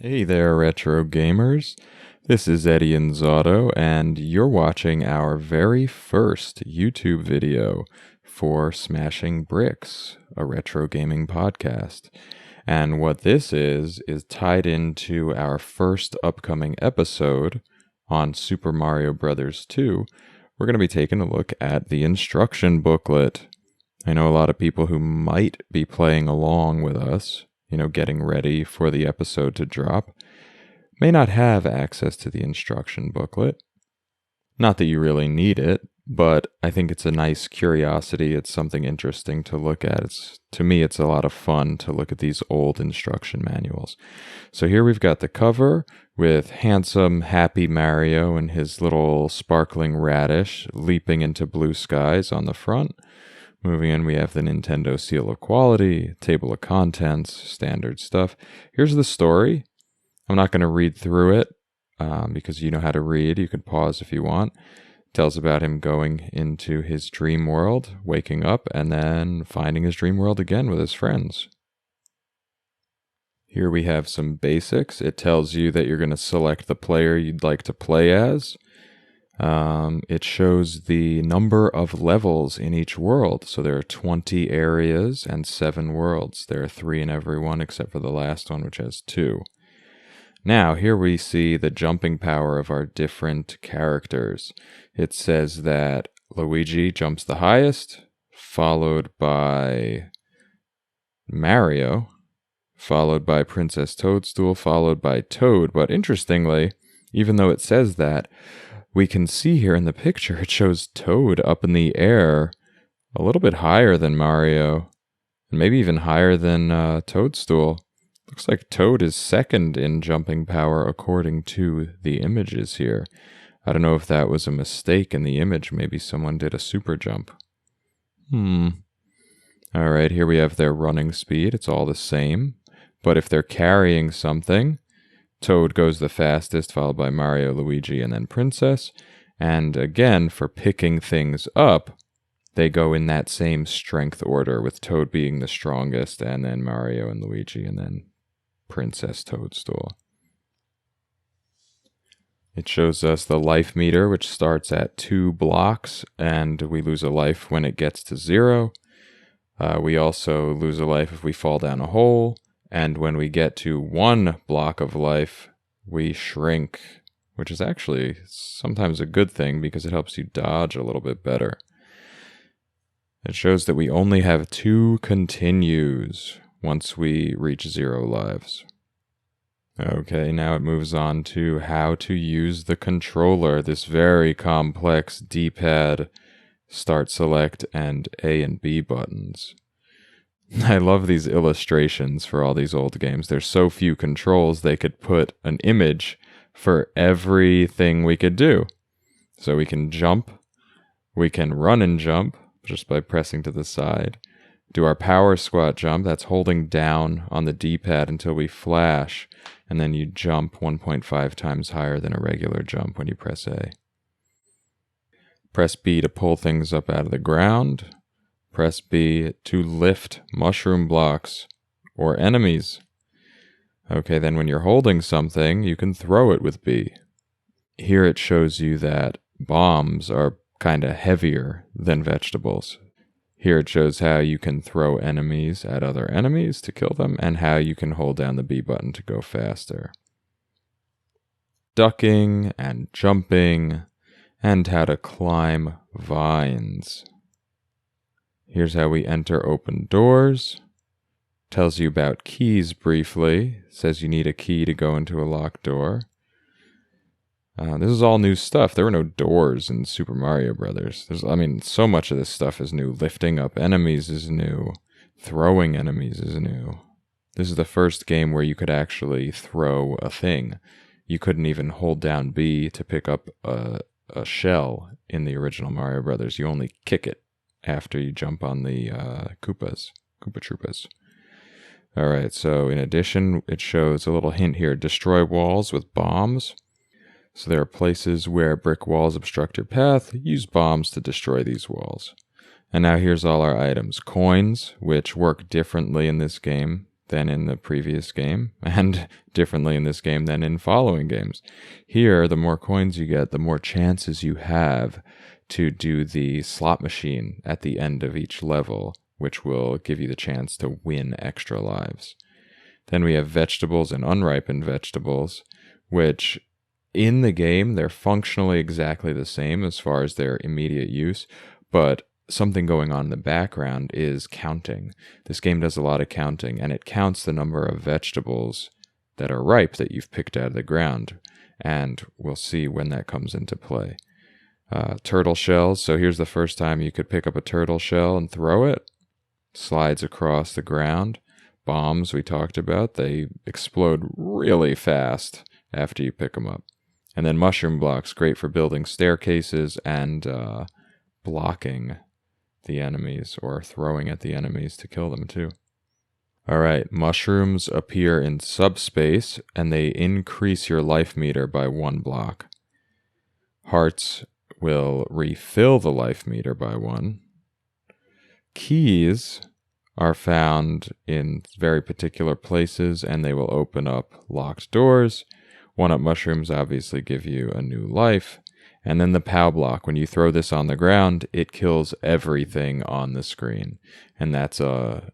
Hey there, retro gamers. This is Eddie Inzauto, and you're watching our very first YouTube video for Smashing Bricks, a retro gaming podcast. And what this is tied into our first upcoming episode on Super Mario Bros. 2. We're going to be taking a look at the instruction booklet. I know a lot of people who might be playing along with us, getting ready for the episode to drop, may not have access to the instruction booklet. Not that you really need it, but I think it's a nice curiosity. It's something interesting to look at. To me, it's a lot of fun to look at these old instruction manuals. So here we've got the cover with handsome, happy Mario and his little sparkling radish leaping into blue skies on the front. Moving in, we have the Nintendo seal of quality, table of contents, standard stuff. Here's the story. I'm not going to read through it because you know how to read. You could pause if you want. It tells about him going into his dream world, waking up, and then finding his dream world again with his friends. Here we have some basics. It tells you that you're going to select the player you'd like to play as. It shows the number of levels in each world. So there are 20 areas and 7 worlds. There are 3 in every one except for the last one, which has 2. Now, here we see the jumping power of our different characters. It says that Luigi jumps the highest, followed by Mario, followed by Princess Toadstool, followed by Toad. But interestingly, even though it says that, we can see here in the picture, it shows Toad up in the air a little bit higher than Mario, and maybe even higher than Toadstool. Looks like Toad is second in jumping power according to the images here. I don't know if that was a mistake in the image. Maybe someone did a super jump. Alright, here we have their running speed. It's all the same. But if they're carrying something, Toad goes the fastest, followed by Mario, Luigi, and then Princess. And again, for picking things up, they go in that same strength order, with Toad being the strongest, and then Mario and Luigi, and then Princess Toadstool. It shows us the life meter, which starts at 2 blocks, and we lose a life when it gets to 0. We also lose a life if we fall down a hole. And when we get to 1 block of life, we shrink, which is actually sometimes a good thing because it helps you dodge a little bit better. It shows that we only have 2 continues once we reach 0 lives. Okay, now it moves on to how to use the controller, this very complex D-pad, start, select, and A and B buttons. I love these illustrations for all these old games. There's so few controls, they could put an image for everything we could do. So we can jump, we can run and jump just by pressing to the side. Do our power squat jump, that's holding down on the D-pad until we flash, and then you jump 1.5 times higher than a regular jump when you press A. Press B to pull things up out of the ground. Press B to lift mushroom blocks or enemies. Okay, then when you're holding something, you can throw it with B. Here it shows you that bombs are kind of heavier than vegetables. Here it shows how you can throw enemies at other enemies to kill them, and how you can hold down the B button to go faster. Ducking and jumping, and how to climb vines. Here's how we enter open doors. Tells you about keys briefly. Says you need a key to go into a locked door. This is all new stuff. There were no doors in Super Mario Brothers. So much of this stuff is new. Lifting up enemies is new. Throwing enemies is new. This is the first game where you could actually throw a thing. You couldn't even hold down B to pick up a shell in the original Mario Brothers. You only kick it after you jump on the Koopa Troopas. Alright, so in addition, it shows a little hint here. Destroy walls with bombs. So there are places where brick walls obstruct your path. Use bombs to destroy these walls. And now here's all our items. Coins, which work differently in this game than in the previous game, and differently in this game than in following games. Here, the more coins you get, the more chances you have to do the slot machine at the end of each level, which will give you the chance to win extra lives. Then we have vegetables and unripened vegetables, which in the game, they're functionally exactly the same as far as their immediate use, but something going on in the background is counting. This game does a lot of counting, and it counts the number of vegetables that are ripe that you've picked out of the ground, and we'll see when that comes into play. Turtle shells, so here's the first time you could pick up a turtle shell and throw it. Slides across the ground. Bombs we talked about, they explode really fast after you pick them up. And then mushroom blocks, great for building staircases and blocking the enemies or throwing at the enemies to kill them too. Alright, mushrooms appear in subspace and they increase your life meter by 1 block. Hearts will refill the life meter by 1. Keys are found in very particular places and they will open up locked doors. 1-up mushrooms obviously give you a new life. And then the POW block, when you throw this on the ground, it kills everything on the screen. And that's a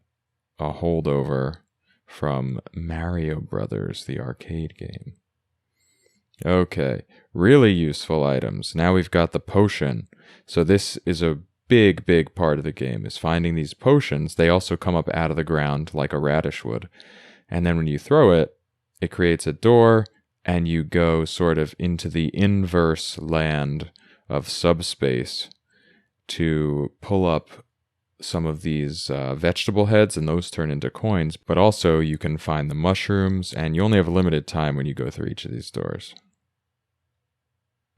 holdover from Mario Brothers, the arcade game. Okay, really useful items. Now we've got the potion. So this is a big part of the game, is finding these potions. They also come up out of the ground like a radish would. And then when you throw it, it creates a door, and you go sort of into the inverse land of subspace to pull up some of these vegetable heads, and those turn into coins. But also you can find the mushrooms, and you only have a limited time when you go through each of these doors.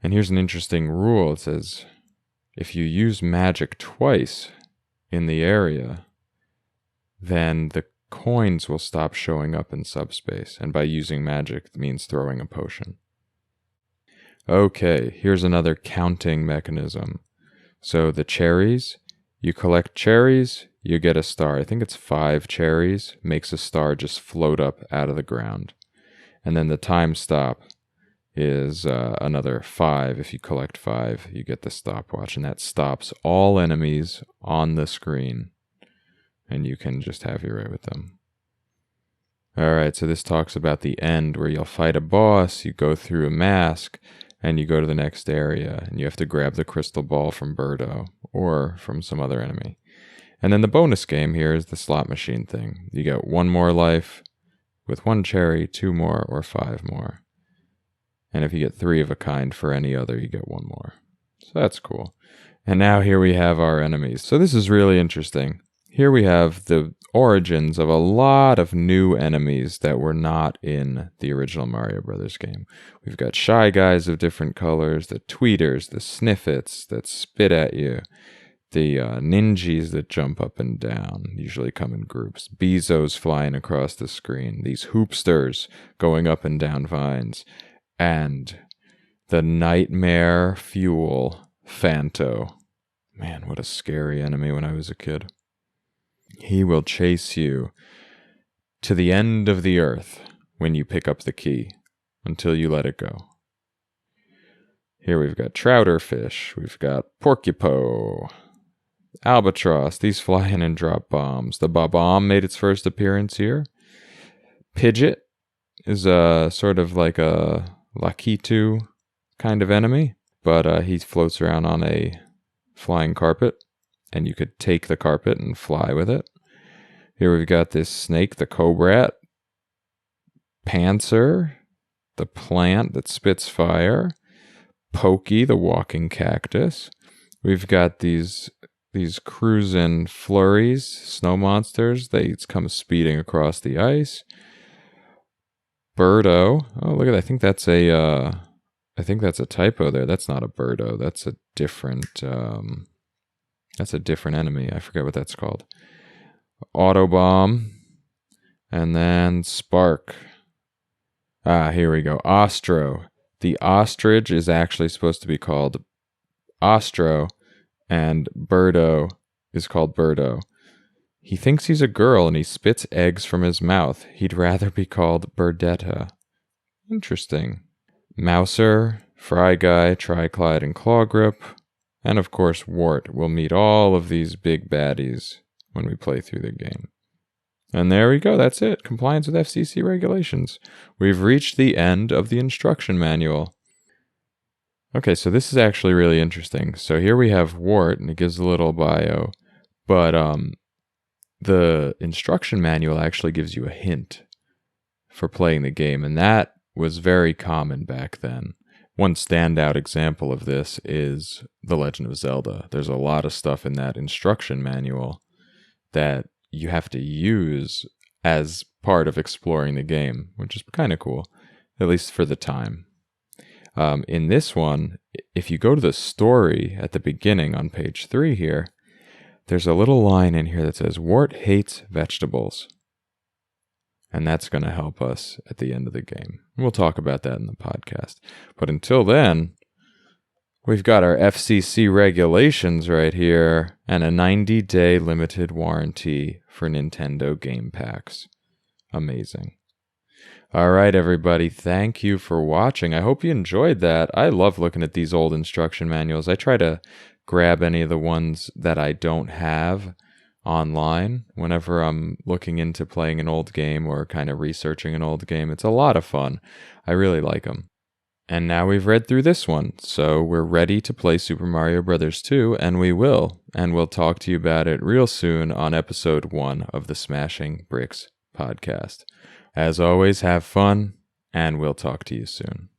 And here's an interesting rule. It says, if you use magic twice in the area, then the coins will stop showing up in subspace. And by using magic, it means throwing a potion. Okay, here's another counting mechanism. So the cherries, you collect cherries, you get a star. I think it's 5 cherries, makes a star just float up out of the ground. And then the time stop is another 5. If you collect 5, you get the stopwatch, and that stops all enemies on the screen. And you can just have your way with them. Alright, so this talks about the end, where you'll fight a boss, you go through a mask, and you go to the next area, and you have to grab the crystal ball from Birdo, or from some other enemy. And then the bonus game here is the slot machine thing. You get 1 more life with 1 cherry, 2 more, or 5 more. And if you get 3 of a kind for any other, you get 1 more. So that's cool. And now here we have our enemies. So this is really interesting. Here we have the origins of a lot of new enemies that were not in the original Mario Brothers game. We've got Shy Guys of different colors, the Tweeters, the Sniffets that spit at you, the Ninjas that jump up and down, usually come in groups, Bezos flying across the screen, these Hoopsters going up and down vines, and the Nightmare Fuel Phanto. Man, what a scary enemy when I was a kid. He will chase you to the end of the earth when you pick up the key until you let it go. Here we've got Trouterfish, we've got Porcupo, Albatross, these fly in and drop bombs. The Bob-omb made its first appearance here. Pidgeot is sort of like a Lakitu kind of enemy, but he floats around on a flying carpet, and you could take the carpet and fly with it. Here we've got this snake, the Cobrat, Panzer, the plant that spits fire, Pokey, the walking cactus. We've got these cruising flurries, snow monsters. They come speeding across the ice. Birdo. Oh, look at that. I think that's a typo there. That's not a Birdo. That's a different enemy. I forget what that's called. Autobomb. And then Spark. Here we go. Ostro. The ostrich is actually supposed to be called Ostro, and Birdo is called Birdo. He thinks he's a girl and he spits eggs from his mouth. He'd rather be called Birdetta. Interesting. Mouser, Fry Guy, Triclide, and Clawgrip. And of course, Wart will meet all of these big baddies when we play through the game. And there we go, that's it. Compliance with FCC regulations. We've reached the end of the instruction manual. Okay, so this is actually really interesting. So here we have Wart, and it gives a little bio. But the instruction manual actually gives you a hint for playing the game, and that was very common back then. One standout example of this is The Legend of Zelda. There's a lot of stuff in that instruction manual that you have to use as part of exploring the game, which is kind of cool, at least for the time. In this one, if you go to the story at the beginning on page 3 here, there's a little line in here that says, Wart hates vegetables. And that's going to help us at the end of the game. We'll talk about that in the podcast. But until then, we've got our FCC regulations right here and a 90-day limited warranty for Nintendo game packs. Amazing. All right, everybody. Thank you for watching. I hope you enjoyed that. I love looking at these old instruction manuals. I try to grab any of the ones that I don't have online whenever I'm looking into playing an old game or kind of researching an old game. It's a lot of fun. I really like them. And now we've read through this one, so we're ready to play Super Mario Bros. 2, and we will. And we'll talk to you about it real soon on episode 1 of the Smashing Bricks podcast. As always, have fun, and we'll talk to you soon.